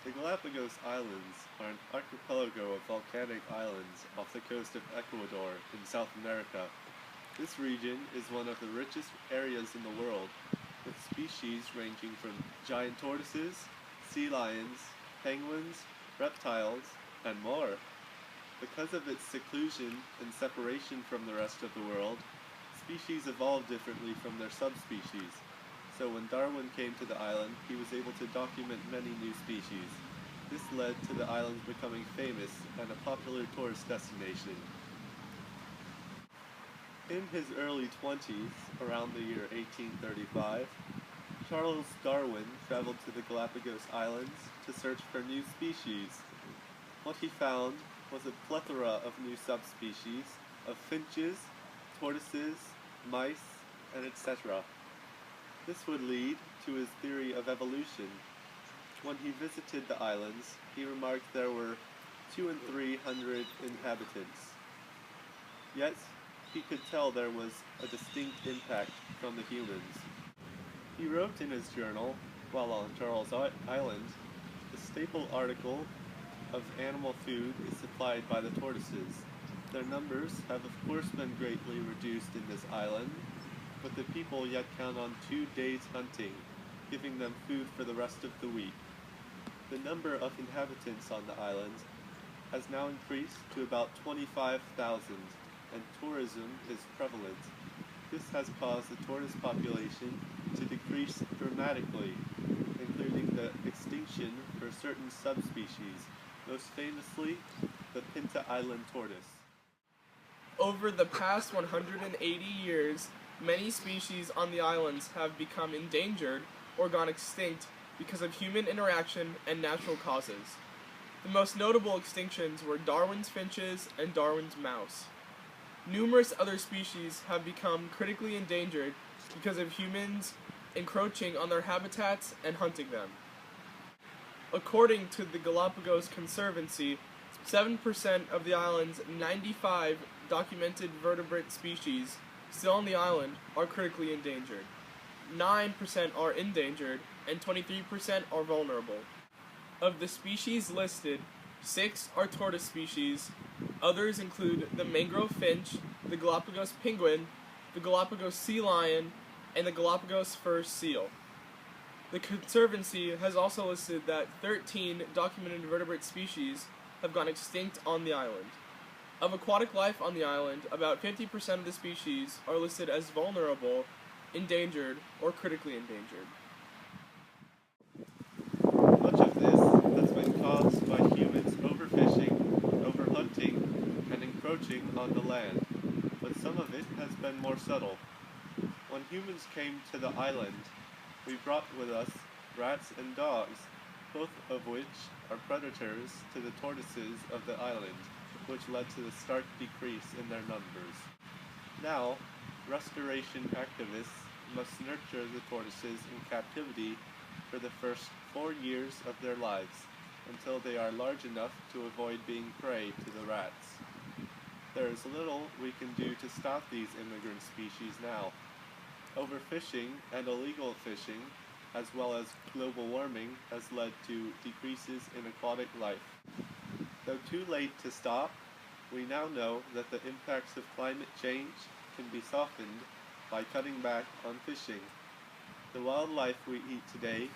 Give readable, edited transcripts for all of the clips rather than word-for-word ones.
The Galapagos Islands are an archipelago of volcanic islands off the coast of Ecuador in South America. This region is one of the richest areas in the world, with species ranging from giant tortoises, sea lions, penguins, reptiles, and more. Because of its seclusion and separation from the rest of the world, species evolve differently from their subspecies. So when Darwin came to the island, he was able to document many new species. This led to the islands becoming famous and a popular tourist destination. In his early 20s, around the year 1835, Charles Darwin traveled to the Galapagos Islands to search for new species. What he found was a plethora of new subspecies of finches, tortoises, mice, and etc. This would lead to his theory of evolution. When he visited the islands, he remarked there were 200 and 300 inhabitants. Yet, he could tell there was a distinct impact from the humans. He wrote in his journal, while on Charles Island, the staple article of animal food is supplied by the tortoises. Their numbers have of course been greatly reduced in this island, but the people yet count on 2 days hunting, giving them food for the rest of the week. The number of inhabitants on the islands has now increased to about 25,000, and tourism is prevalent. This has caused the tortoise population to decrease dramatically, including the extinction for certain subspecies, most famously the Pinta Island tortoise. Over the past 180 years, many species on the islands have become endangered or gone extinct because of human interaction and natural causes. The most notable extinctions were Darwin's finches and Darwin's mouse. Numerous other species have become critically endangered because of humans encroaching on their habitats and hunting them. According to the Galapagos Conservancy, 7% of the island's 95 documented vertebrate species still on the island are critically endangered. 9% are endangered, and 23% are vulnerable. Of the species listed, 6 are tortoise species. Others include the mangrove finch, the Galapagos penguin, the Galapagos sea lion, and the Galapagos fur seal. The Conservancy has also listed that 13 documented vertebrate species have gone extinct on the island. Of aquatic life on the island, about 50% of the species are listed as vulnerable, endangered, or critically endangered. Much of this has been caused by humans overfishing, overhunting, and encroaching on the land, but some of it has been more subtle. When humans came to the island, we brought with us rats and dogs, both of which are predators to the tortoises of the island, which led to the stark decrease in their numbers. Now, restoration activists must nurture the tortoises in captivity for the first 4 years of their lives, until they are large enough to avoid being prey to the rats. There is little we can do to stop these immigrant species now. Overfishing and illegal fishing, as well as global warming, has led to decreases in aquatic life. Though too late to stop, we now know that the impacts of climate change can be softened by cutting back on fishing. The wildlife we eat today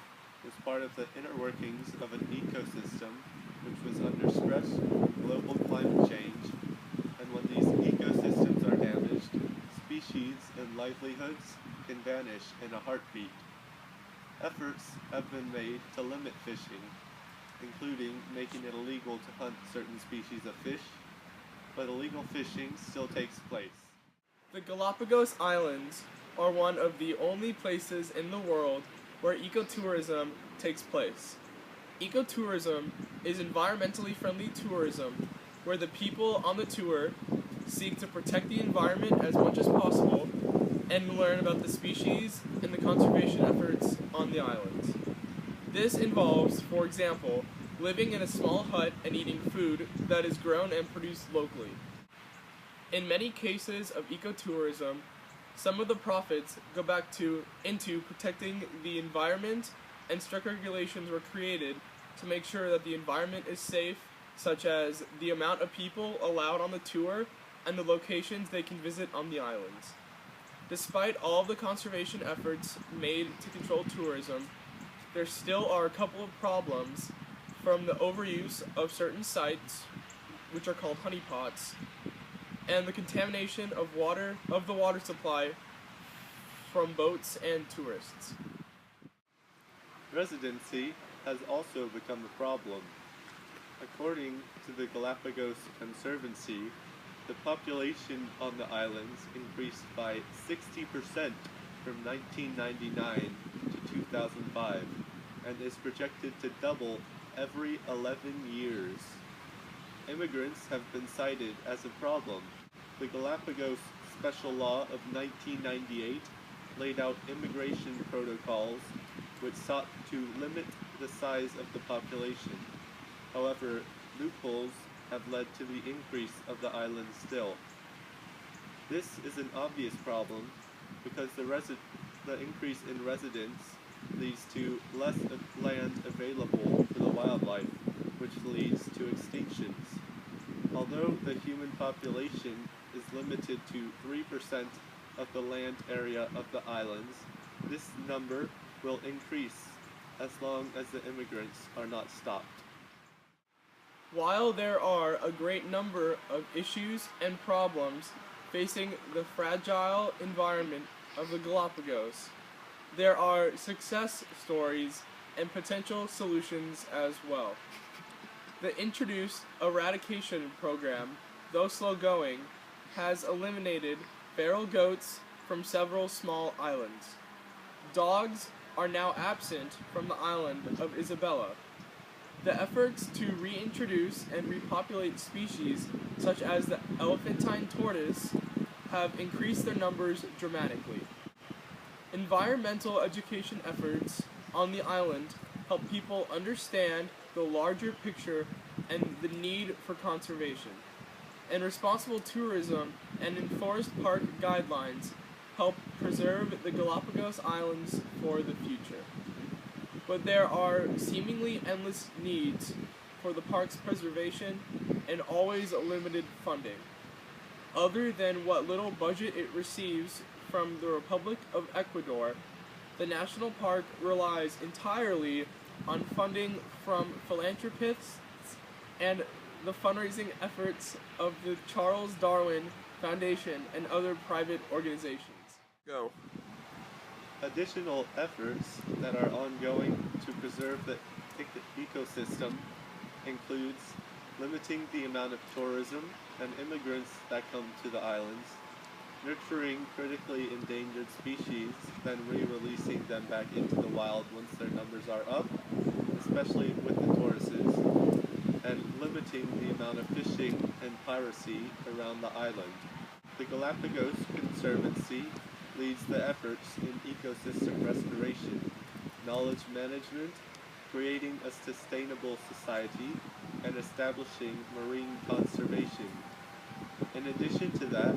was part of the inner workings of an ecosystem which was under stress from global climate change, and when these ecosystems are damaged, species and livelihoods can vanish in a heartbeat. Efforts have been made to limit fishing, including making it illegal to hunt certain species of fish, but illegal fishing still takes place. The Galapagos Islands are one of the only places in the world where ecotourism takes place. Ecotourism is environmentally friendly tourism where the people on the tour seek to protect the environment as much as possible and learn about the species and the conservation efforts on the islands. This involves, for example, living in a small hut and eating food that is grown and produced locally. In many cases of ecotourism, some of the profits go back into protecting the environment, and strict regulations were created to make sure that the environment is safe, such as the amount of people allowed on the tour and the locations they can visit on the islands. Despite all of the conservation efforts made to control tourism, there still are a couple of problems from the overuse of certain sites, which are called honeypots, and the contamination of the water supply from boats and tourists. Residency has also become a problem. According to the Galapagos Conservancy, the population on the islands increased by 60% from 1999 to 2005 and is projected to double every 11 years. Immigrants have been cited as a problem. The Galapagos Special Law of 1998 laid out immigration protocols which sought to limit the size of the population. However, loopholes have led to the increase of the island still. This is an obvious problem because the increase in residents leads to less land available for the wildlife, which leads to extinctions. Although the human population is limited to 3% of the land area of the islands, this number will increase as long as the immigrants are not stopped. While there are a great number of issues and problems facing the fragile environment of the Galapagos, there are success stories and potential solutions as well. The introduced eradication program, though slow going, has eliminated feral goats from several small islands. Dogs are now absent from the island of Isabella. The efforts to reintroduce and repopulate species such as the elephantine tortoise have increased their numbers dramatically. Environmental education efforts on the island help people understand the larger picture and the need for conservation. And responsible tourism and enforced park guidelines help preserve the Galapagos Islands for the future. But there are seemingly endless needs for the park's preservation and always limited funding. Other than what little budget it receives from the Republic of Ecuador, the national park relies entirely on funding from philanthropists and the fundraising efforts of the Charles Darwin Foundation and other private organizations. Go. Additional efforts that are ongoing to preserve the ecosystem includes limiting the amount of tourism and immigrants that come to the islands, nurturing critically endangered species, then re-releasing them back into the wild once their numbers are up, especially with the tortoises, and limiting the amount of fishing and piracy around the island. The Galapagos Conservancy leads the efforts in ecosystem restoration, knowledge management, creating a sustainable society, and establishing marine conservation. In addition to that,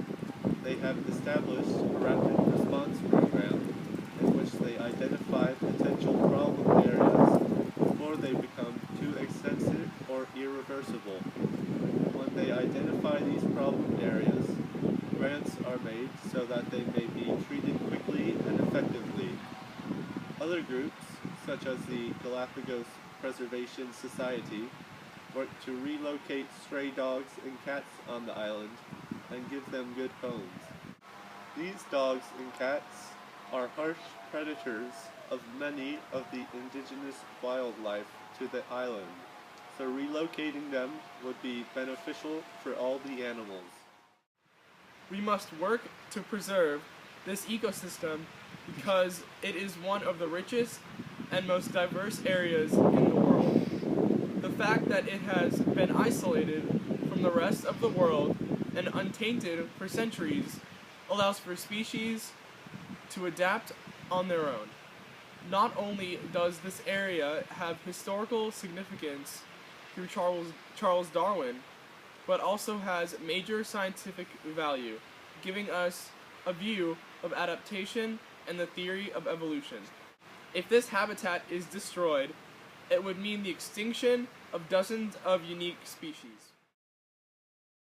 they have established a rapid response program in which they identify potential problem areas before they become too extensive or irreversible. When they identify these problem areas, grants are made so that they may be treated quickly and effectively. Other groups, such as the Galapagos Preservation Society, work to relocate stray dogs and cats on the island and give them good homes. These dogs and cats are harsh predators of many of the indigenous wildlife to the island, so relocating them would be beneficial for all the animals. We must work to preserve this ecosystem because it is one of the richest and most diverse areas in the world. The fact that it has been isolated from the rest of the world and untainted for centuries allows for species to adapt on their own. Not only does this area have historical significance through Charles Darwin, but also has major scientific value, giving us a view of adaptation and the theory of evolution. If this habitat is destroyed, it would mean the extinction of dozens of unique species.